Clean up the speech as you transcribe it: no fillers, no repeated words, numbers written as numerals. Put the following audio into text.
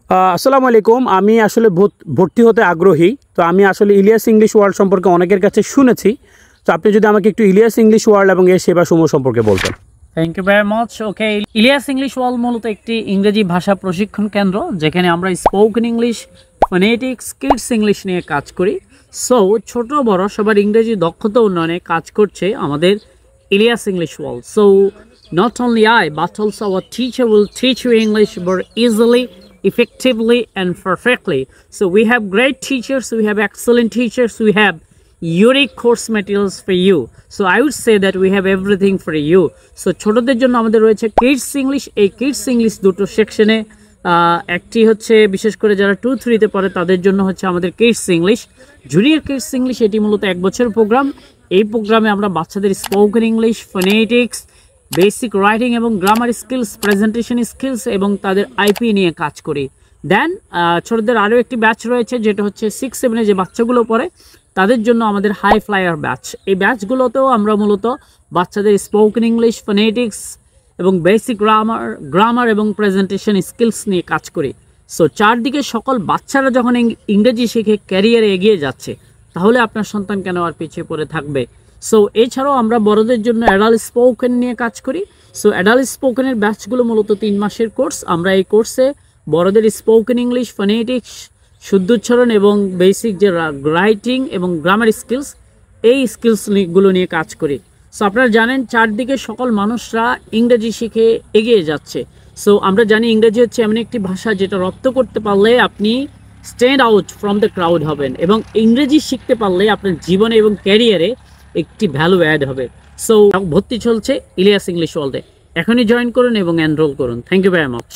আসসালামু আলাইকুম। আমি আসলে ভর্তি হতে আগ্রহী। তো আমি আসলে ইলিয়াস ইংলিশ ওয়ার্ল্ড সম্পর্কে অনেকের কাছে শুনেছি। তো আপনি যদি আমাকে একটু ইলিয়াস ইংলিশ ওয়ার্ল্ড এবং এর সেবাসমূহ সম্পর্কে বলতেন। Thank you very much. Okay, Elias English world মূলত একটি ইংরেজি ভাষা প্রশিক্ষণ কেন্দ্র, যেখানে আমরা spoken English, phonetics, kids English নিয়ে কাজ করি। সো ছোট বড় সবার ইংরেজি দক্ষতা উন্নয়নে কাজ করছে আমাদের Elias English world. So not only I, but also our teacher will teach you English more easily, effectively, and perfectly. So we have great teachers, we have excellent teachers, we have unique course materials for you. So I would say that we have everything for you. So ছোটদের জন্য আমাদের রয়েছে kids English. এই kids English দুটো সেকশনে, একটি হচ্ছে বিশেষ করে যারা 2-3 তে পড়ে তাদের জন্য হচ্ছে আমাদের kids English. Junior kids English এটি মূলত 1 বছরের প্রোগ্রাম। এই প্রোগ্রামে আমরা বাচ্চাদের spoken English, phonetics, basic writing এবং গ্রামার স্কিলস, প্রেজেন্টেশন স্কিলস এবং তাদের আইপি নিয়ে কাজ করি। দেন ছোটদের আরও একটি ব্যাচ রয়েছে, যেটা হচ্ছে 6-7 যে বাচ্চাগুলো পড়ে তাদের জন্য আমাদের হাই ফ্লায়ার ব্যাচ। এই ব্যাচগুলোতেও আমরা মূলত বাচ্চাদের স্পোকেন ইংলিশ, ফোনেটিক্স এবং বেসিক গ্রামার এবং প্রেজেন্টেশন স্কিলস নিয়ে কাজ করি। সো চারদিকে সকল বাচ্চারা যখন ইংরেজি শিখে ক্যারিয়ারে এগিয়ে যাচ্ছে, তাহলে আপনার সন্তান কেন আর পিছিয়ে পড়ে থাকবে। সো এছাড়াও আমরা বড়দের জন্য অ্যাডাল্ট স্পোকেন নিয়ে কাজ করি। সো অ্যাডাল্ট স্পোকেনের ব্যাচগুলো মূলত 3 মাসের কোর্স। আমরা এই কোর্সে বড়দের স্পোকেন ইংলিশ, ফোনেটিক্স, শুদ্ধ উচ্চারণ এবং বেসিক যে রাইটিং এবং গ্রামার স্কিলস, এই স্কিলসগুলো নিয়ে কাজ করি। সো আপনারা জানেন চারদিকে সকল মানুষরা ইংরেজি শিখে এগিয়ে যাচ্ছে। সো আমরা জানি ইংরেজি হচ্ছে এমন একটি ভাষা যেটা রপ্ত করতে পারলে আপনি stand out from the crowd হবেন, এবং ইংরেজি শিখতে পারলে আপনার জীবনে এবং ক্যারিয়ারে একটি ভ্যালু অ্যাড হবে। সো ভর্তি চলছে ইলিয়াস ইংলিশ ওয়ার্ল্ডে। এখনই জয়েন করুন এবং এনরোল করুন। Thank you very much.